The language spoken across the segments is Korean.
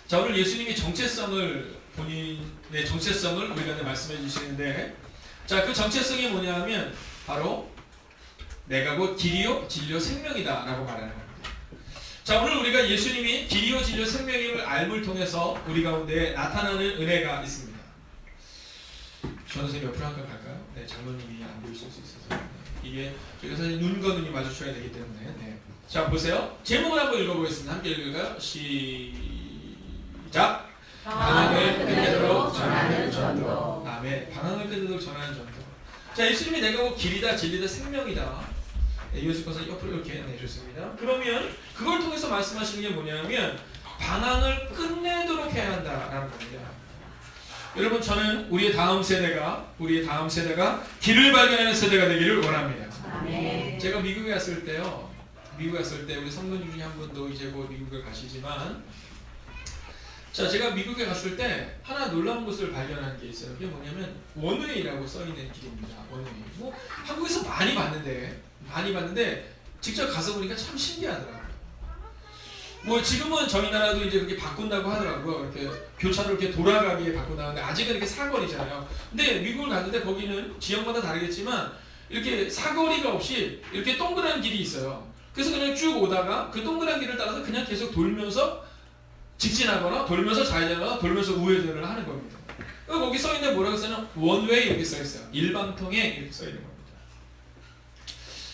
자, 오늘 예수님이 본인의 정체성을 우리가 말씀해 주시는데, 자, 그 정체성이 뭐냐 하면 바로 내가 곧 길이요 진리요 생명이다 라고 말하는 겁니다. 자, 오늘 우리가 예수님이 길이요 진리요 생명임을 알물 통해서 우리 가운데 나타나는 은혜가 있습니다. 전선생님 옆으로 한번 갈까요? 네, 장로님이 안 보이실 수 있어서. 네, 이게 저희가 사실 눈과 눈이 마주쳐야 되기 때문에. 네. 자, 보세요. 제목을 한번 읽어보겠습니다. 함께 읽을까요? 시작. 방황을 끝내도록 전하는 전도. 아멘. 방황을 끝내도록 전하는 전도. 자, 예수님이 내가 곧 길이다 진리다 생명이다. 네, 이어질 것을 옆으로 이렇게 내줬습니다. 그러면 그걸 통해서 말씀하시는 게 뭐냐면 방황을 끝내도록 해야 한다라는 겁니다. 여러분, 저는 우리의 다음 세대가 길을 발견하는 세대가 되기를 원합니다. 아멘. 제가 미국에 갔을 때 우리 성도님 중에 한 분도 이제 곧 미국에 가시지만, 자, 제가 미국에 갔을 때 하나 놀라운 것을 발견한 게 있어요. 그게 뭐냐면 원웨이라고 써 있는 길입니다. 원웨이. 뭐 한국에서 많이 봤는데 직접 가서 보니까 참 신기하더라고요. 뭐 지금은 저희 나라도 이제 그렇게 바꾼다고 하더라고요. 이렇게 교차로 이렇게 돌아가게 바꾼다는데 아직은 이렇게 사거리잖아요. 근데 미국을 갔는데 거기는 지역마다 다르겠지만 이렇게 사거리가 없이 이렇게 동그란 길이 있어요. 그래서 그냥 쭉 오다가 그 동그란 길을 따라서 그냥 계속 돌면서 직진하거나 돌면서 좌회전하거나 돌면서 우회전을 하는 겁니다. 거기 써 있는 뭐라고 써요? 원웨이 이렇게 써 있어요. 일방통행 이렇게 써 있는 겁니다.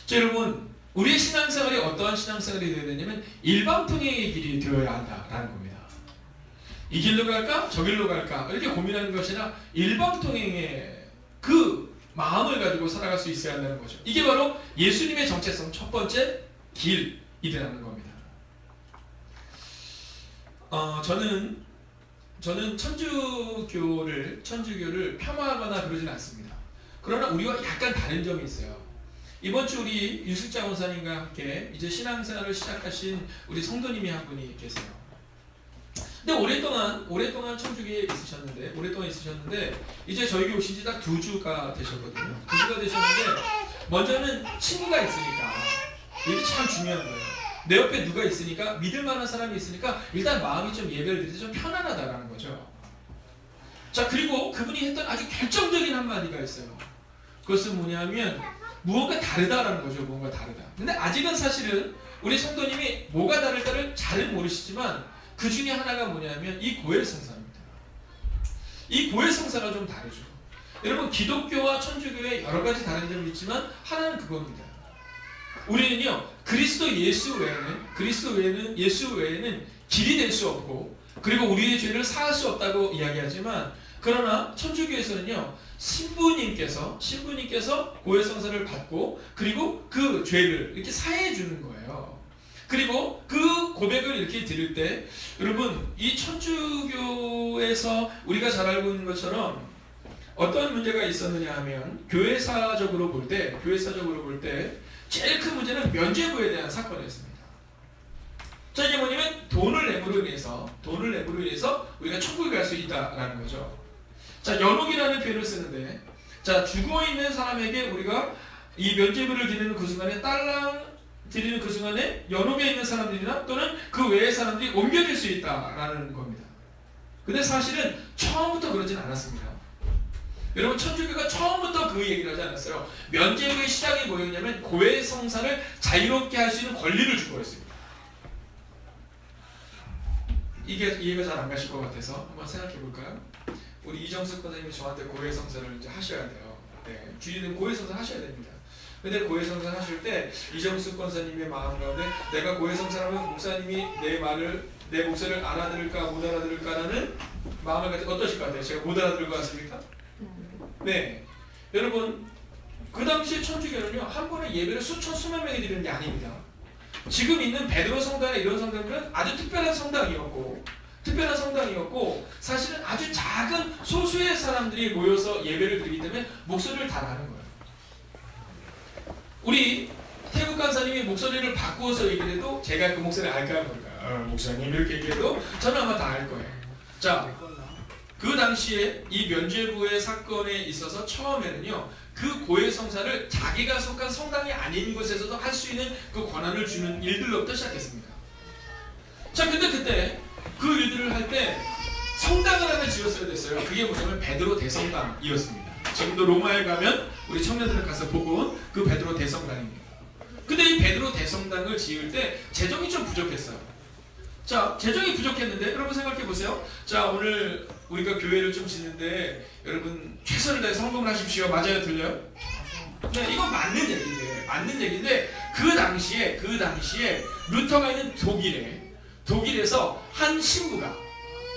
자, 여러분, 우리의 신앙생활이 어떠한 신앙생활이 되어야 되냐면 일방통행의 길이 되어야 한다라는 겁니다. 이 길로 갈까? 저 길로 갈까? 이렇게 고민하는 것이 아니라 일방통행의 그 마음을 가지고 살아갈 수 있어야 한다는 거죠. 이게 바로 예수님의 정체성 첫 번째 길이라는 겁니다. 저는 천주교를 폄하하거나 그러진 않습니다. 그러나 우리와 약간 다른 점이 있어요. 이번 주 우리 유실자 원사님과 함께 이제 신앙생활을 시작하신 우리 성도님이 한 분이 계세요. 근데 오랫동안 천주교에 있으셨는데 이제 저희 교회 오신 지 딱 2주가 되셨거든요. 2주가 되셨는데 먼저는 친구가 있으니까 이게 참 중요한 거예요. 내 옆에 누가 있으니까, 믿을 만한 사람이 있으니까 일단 마음이 좀 예배를 드릴 때 좀 편안하다라는 거죠. 자, 그리고 그분이 했던 아주 결정적인 한마디가 있어요. 그것은 뭐냐면 무언가 다르다라는 거죠. 무언가 다르다. 근데 아직은 사실은 우리 성도님이 뭐가 다를까를 잘은 모르시지만 그 중에 하나가 뭐냐면 이 고해성사입니다. 이 고해성사가 좀 다르죠. 여러분, 기독교와 천주교에 여러 가지 다른 점이 있지만 하나는 그겁니다. 우리는요, 그리스도 예수 외에는 길이 될 수 없고, 그리고 우리의 죄를 사할 수 없다고 이야기하지만, 그러나 천주교에서는요, 신부님께서 고해성사를 받고 그리고 그 죄를 이렇게 사해 주는 거예요. 그리고 그 고백을 이렇게 드릴 때, 여러분, 이 천주교에서 우리가 잘 알고 있는 것처럼 어떤 문제가 있었느냐 하면 교회사적으로 볼 때 제일 큰 문제는 면죄부에 대한 사건이었습니다. 자, 이게 뭐냐면 돈을 내므로 인해서 우리가 천국에 갈 수 있다라는 거죠. 자, 연옥이라는 표현을 쓰는데, 자, 죽어 있는 사람에게 우리가 이 면죄부를 드리는 그 순간에 딸랑 드리는 그 순간에 연옥에 있는 사람들이나 또는 그 외의 사람들이 옮겨질 수 있다라는 겁니다. 근데 사실은 처음부터 그러진 않았습니다. 여러분, 천주교가 처음부터 그 얘기를 하지 않았어요. 면죄부의 시작이 뭐였냐면 고해성사를 자유롭게 할 수 있는 권리를 주고 했습니다. 이게 이해가 잘 안 가실 것 같아서 한번 생각해 볼까요? 우리 이정숙 권사님이 저한테 고해성사를 이제 하셔야 돼요. 네, 주일은 고해성사 하셔야 됩니다. 근데 고해성사 하실 때 이정숙 권사님의 마음 가운데 내가 고해성사라면 목사님이 내 목소리를 알아들을까 못 알아들을까라는 마음을 가지고 어떠실 것 같아요? 제가 못 알아들을 것 같습니까? 네, 여러분, 그 당시에 천주교는요, 한 번에 예배를 수만 명이 드리는 게 아닙니다. 지금 있는 베드로 성당이나 이런 성당들은 아주 특별한 성당이었고 사실은 아주 작은 소수의 사람들이 모여서 예배를 드리기 때문에 목소리를 다 나는 거예요. 우리 태국 간사님이 목소리를 바꾸어서 얘기해도 제가 그 목소리를 알까요 모를까요? 목사님 이렇게 얘기해도 저는 아마 다 알 거예요. 자, 그 당시에 이 면죄부의 사건에 있어서 처음에는요, 그 고해성사를 자기가 속한 성당이 아닌 곳에서도 할 수 있는 그 권한을 주는 일들로부터 시작했습니다. 자, 근데 그때 그 일들을 할 때 성당을 하나 지었어야 됐어요. 그게 뭐냐면 베드로 대성당이었습니다. 지금도 로마에 가면 우리 청년들을 가서 보고 그 베드로 대성당입니다. 근데 이 베드로 대성당을 지을 때 재정이 좀 부족했어요. 자, 재정이 부족했는데 여러분 생각해 보세요. 자, 오늘 우리가 교회를 좀 짓는데 여러분 최선을 다해서 헌금을 하십시오. 맞아요, 들려요? 네, 이건 맞는 얘기인데 그 당시에 루터가 있는 독일에서 한 신부가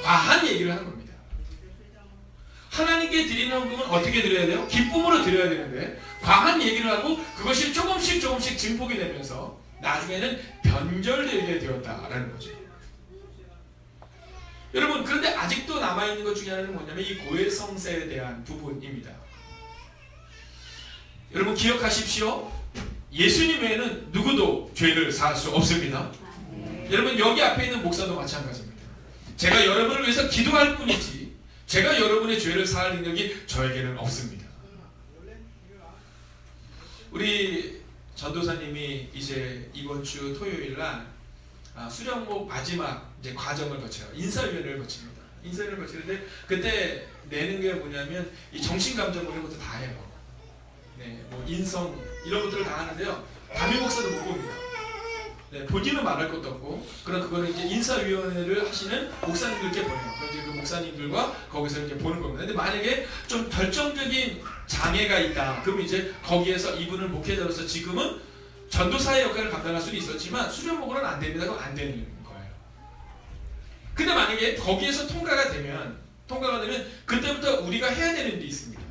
과한 얘기를 하는 겁니다. 하나님께 드리는 헌금은 어떻게 드려야 돼요? 기쁨으로 드려야 되는데 과한 얘기를 하고 그것이 조금씩 증폭이 되면서 나중에는 변절되게 되었다라는 거죠. 여러분, 그런데 아직도 남아있는 것 중에 하나는 뭐냐면 이 고해성사에 대한 부분입니다. 여러분 기억하십시오. 예수님 외에는 누구도 죄를 사할 수 없습니다. 여러분 여기 앞에 있는 목사도 마찬가지입니다. 제가 여러분을 위해서 기도할 뿐이지 제가 여러분의 죄를 사할 능력이 저에게는 없습니다. 우리 전도사님이 이제 이번 주 토요일 날 수령목 마지막 이제 과정을 거쳐요. 인사위원회를 거칩니다. 인사위원회를 거치는데 그때 내는 게 뭐냐면 이 정신감정 이런 것도 다 해요. 네, 뭐 인성 이런 것들을 다 하는데요. 담임 목사도 못 봅니다. 네, 본인은 말할 것도 없고, 그럼 그거는 이제 인사위원회를 하시는 목사님들께 보내요. 그럼 이제 그 목사님들과 거기서 이제 보는 겁니다. 근데 만약에 좀 결정적인 장애가 있다, 그럼 이제 거기에서 이분은 목회자로서 지금은 전도사의 역할을 감당할 수는 있었지만 수련목으로는 안 됩니다. 그럼 안 되는 거예요. 근데 만약에 거기에서 통과가 되면 그때부터 우리가 해야 되는 일이 있습니다.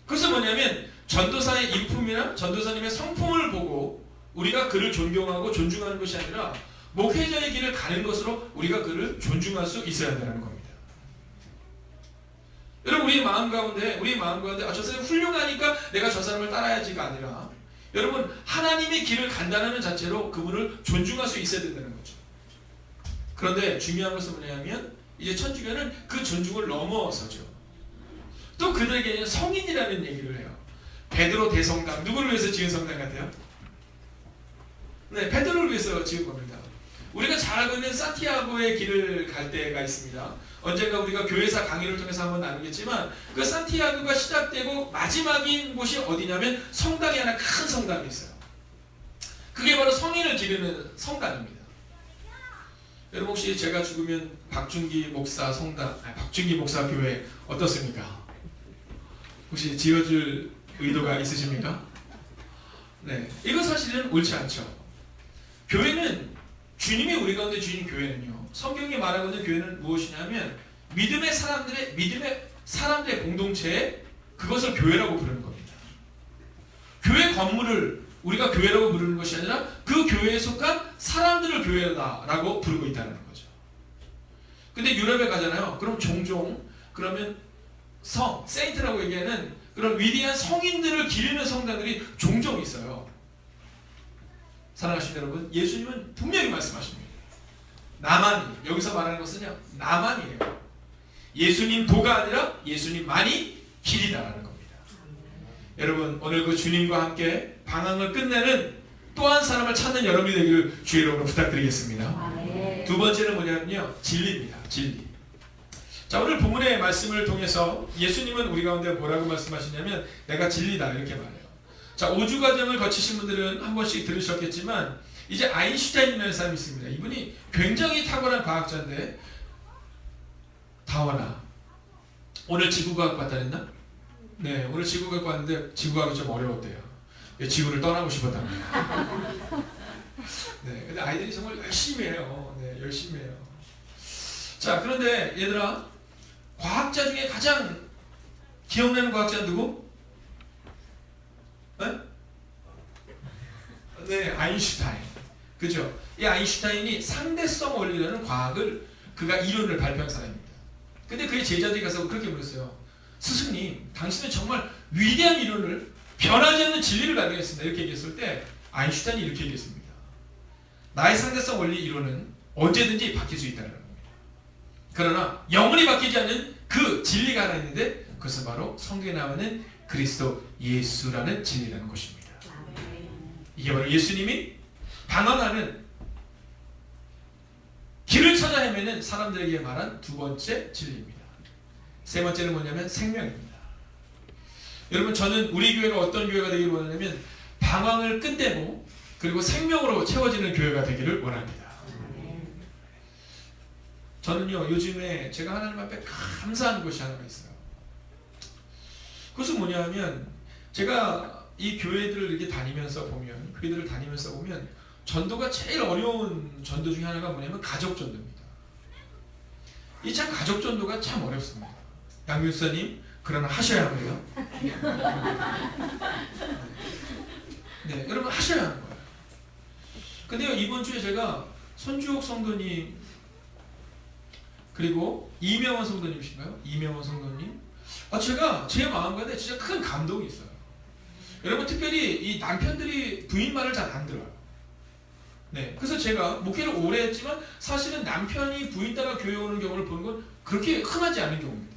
그래서 뭐냐면 전도사의 인품이나 전도사님의 성품을 보고 우리가 그를 존경하고 존중하는 것이 아니라 목회자의 길을 가는 것으로 우리가 그를 존중할 수 있어야 한다는 겁니다. 여러분 우리의 마음 가운데 저 사람이 훌륭하니까 내가 저 사람을 따라야지가 아니라 여러분 하나님의 길을 간다는 자체로 그분을 존중할 수 있어야 된다는 거죠. 그런데 중요한 것은 뭐냐면 이제 천주교는 그 존중을 넘어서죠. 또 그들에게는 성인이라는 얘기를 해요. 베드로 대성당, 누구를 위해서 지은 성당 같아요? 네, 베드로를 위해서 지은 겁니다. 우리가 잘 알고 있는 산티아고의 길을 갈 때가 있습니다. 언젠가 우리가 교회사 강의를 통해서 한번 나누겠지만 그 산티아고가 시작되고 마지막인 곳이 어디냐면 성당이 하나 큰 성당이 있어요. 그게 바로 성인을 기르는 성당입니다. 여러분 혹시 제가 죽으면 박준기 목사 박준기 목사 교회 어떻습니까? 혹시 지어줄 의도가 있으십니까? 네, 이거 사실은 옳지 않죠. 교회는 주님이 우리 가운데 주인 교회는요. 성경이 말하고 있는 교회는 무엇이냐면 믿음의 사람들의 공동체에 그것을 교회라고 부르는 겁니다. 교회 건물을 우리가 교회라고 부르는 것이 아니라 그 교회에 속한 사람들을 교회다라고 부르고 있다는 거죠. 근데 유럽에 가잖아요. 그럼 종종 그러면 세인트라고 얘기하는 그런 위대한 성인들을 기리는 성당들이 종종 있어요. 사랑하시는 여러분, 예수님은 분명히 말씀하십니다. 나만이, 여기서 말하는 것은요, 나만이에요. 예수님 도가 아니라 예수님만이 길이다라는 겁니다. 여러분, 오늘 그 주님과 함께 방황을 끝내는 또 한 사람을 찾는 여러분이 되기를 주의 이름으로 부탁드리겠습니다. 두 번째는 뭐냐면요, 진리입니다. 진리. 자, 오늘 본문의 말씀을 통해서 예수님은 우리 가운데 뭐라고 말씀하시냐면 내가 진리다 이렇게 말해요. 자, 5주 과정을 거치신 분들은 한 번씩 들으셨겠지만 이제 아인슈타인이라는 사람이 있습니다. 이분이 굉장히 탁월한 과학자인데 다원아, 오늘 지구과학 봤다 했나? 네, 오늘 지구과학 봤는데 지구과학이 좀 어려웠대요. 지구를 떠나고 싶었답니다. 네, 근데 아이들이 정말 열심히 해요. 네, 열심히 해요. 자, 그런데 얘들아, 과학자 중에 가장 기억나는 과학자는 누구? 네? 네, 아인슈타인. 그죠? 이 아인슈타인이 상대성 원리라는 과학을 그가 이론을 발표한 사람입니다. 근데 그의 제자들이 가서 그렇게 물었어요. 스승님, 당신은 정말 위대한 이론을 변하지 않는 진리를 발견했습니다. 이렇게 얘기했을 때 아인슈타인이 이렇게 얘기했습니다. 나의 상대성 원리 이론은 언제든지 바뀔 수 있다는 겁니다. 그러나 영원히 바뀌지 않는 그 진리가 하나 있는데 그것은 바로 성경에 나오는 그리스도 예수라는 진리라는 것입니다. 이게 바로 예수님이 방황하는 길을 찾아 헤매는 사람들에게 말한 두 번째 진리입니다. 세 번째는 뭐냐면 생명입니다. 여러분, 저는 우리 교회가 어떤 교회가 되기를 원하냐면 방황을 끝내고 그리고 생명으로 채워지는 교회가 되기를 원합니다. 저는요, 요즘에 제가 하나님 앞에 감사한 것이 하나 있어요. 그것은 뭐냐면, 제가 이 교회들을 이렇게 다니면서 보면, 교회들을 다니면서 보면 전도가 제일 어려운 전도 중에 하나가 뭐냐면 가족 전도입니다. 이 참 가족 전도가 참 어렵습니다. 양육사님, 그러나 하셔야 합니다. 네, 여러분 하셔야 하는 거예요. 근데요, 이번 주에 제가 손주옥 성도님 그리고 이명원 성도님이신가요? 이명원 성도님. 제가 제 마음 가운데 진짜 큰 감동이 있어요. 여러분, 특별히 이 남편들이 부인 말을 잘 안 들어요. 네, 그래서 제가 목회를 오래 했지만 사실은 남편이 부인 따라 교회 오는 경우를 보는 건 그렇게 흔하지 않은 경우입니다.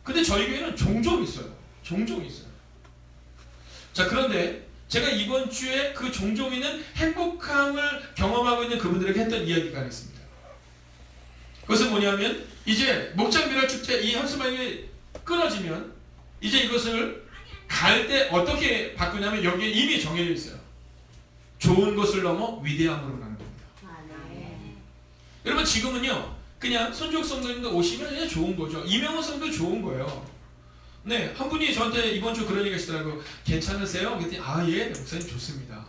근데 저희 교회는 종종 있어요. 종종 있어요. 자, 그런데 제가 이번 주에 그 종종 있는 행복함을 경험하고 있는 그분들에게 했던 이야기가 있습니다. 그것은 뭐냐면, 이제 목장비랄 축제 이 현수막이 끊어지면 이제 이것을 갈 때 어떻게 바꾸냐면, 여기에 이미 정해져 있어요. 좋은 것을 넘어 위대함으로 가는 겁니다. 네. 여러분, 지금은요, 그냥 손주옥 성도님도 오시면 그냥 좋은 거죠. 이명호 성도 좋은 거예요. 네, 한 분이 저한테 이번 주 그런 얘기 하시더라고요. 괜찮으세요? 그랬더니 예, 목사님 좋습니다.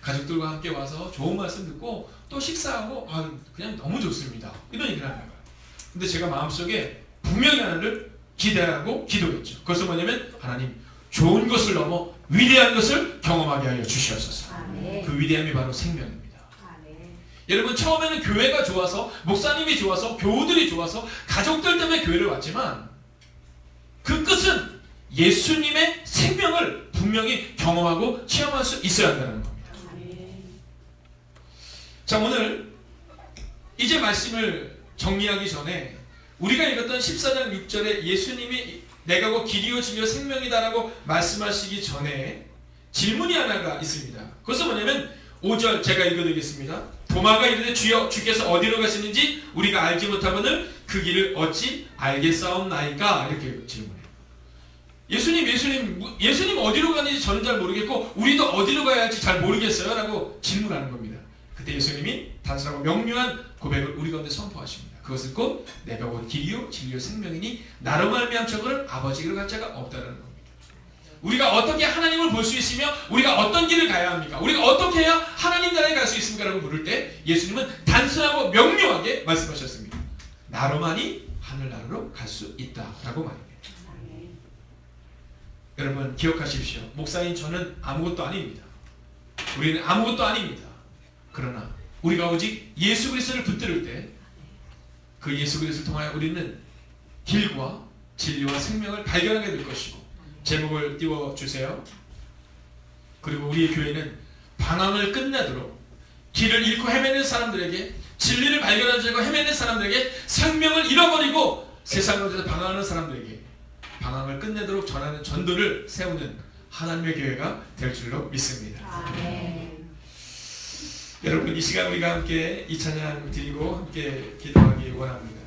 가족들과 함께 와서 좋은 말씀 듣고 또 식사하고 그냥 너무 좋습니다. 이런 얘기를 하는 거예요. 근데 제가 마음속에 분명히 하나를 기대하고 기도했죠. 그것은 뭐냐면, 하나님, 좋은 것을 넘어 위대한 것을 경험하게 하여 주시옵소서. 그 위대함이 바로 생명입니다. 여러분, 처음에는 교회가 좋아서, 목사님이 좋아서, 교우들이 좋아서, 가족들 때문에 교회를 왔지만 그 끝은 예수님의 생명을 분명히 경험하고 체험할 수 있어야 한다는 겁니다. 자, 오늘 이제 말씀을 정리하기 전에 우리가 읽었던 14장 6절에 예수님이 내가 곧 길이요 진리요 생명이다라고 말씀하시기 전에 질문이 하나가 있습니다. 그것은 뭐냐면 5절 제가 읽어드리겠습니다. 도마가 이르되 주여 주께서 어디로 가시는지 우리가 알지 못하거늘 그 길을 어찌 알겠사옵나이까? 이렇게 질문해요. 예수님 어디로 가는지 저는 잘 모르겠고 우리도 어디로 가야 할지 잘 모르겠어요 라고 질문하는 겁니다. 그때 예수님이 단순하고 명료한 고백을 우리 가운데 선포하십니다. 그것은 곧 내가 곧 길이요 진리요 생명이니 나로 말미암 저거는 아버지를 갈 자가 없다는 겁니다. 우리가 어떻게 하나님을 볼 수 있으며 우리가 어떤 길을 가야 합니까? 우리가 어떻게 해야 하나님 나라에 갈 수 있습니까? 라고 물을 때 예수님은 단순하고 명료하게 말씀하셨습니다. 나로만이 하늘나라로 갈 수 있다라고 말입니다. 여러분 기억하십시오. 목사인 저는 아무것도 아닙니다. 우리는 아무것도 아닙니다. 그러나 우리가 오직 예수 그리스도를 붙들을 때 그 예수 그리스도를 통하여 우리는 길과 진리와 생명을 발견하게 될 것이고 제목을 띄워주세요. 그리고 우리의 교회는 방황을 끝내도록 길을 잃고 헤매는 사람들에게 진리를 발견하지 않고 헤매는 사람들에게 생명을 잃어버리고 세상 가운데서 방황하는 사람들에게 방황을 끝내도록 전하는 전도를 세우는 하나님의 교회가 될 줄로 믿습니다. 아멘. 여러분 이 시간 우리가 함께 이 찬양 드리고 함께 기도하기 원합니다.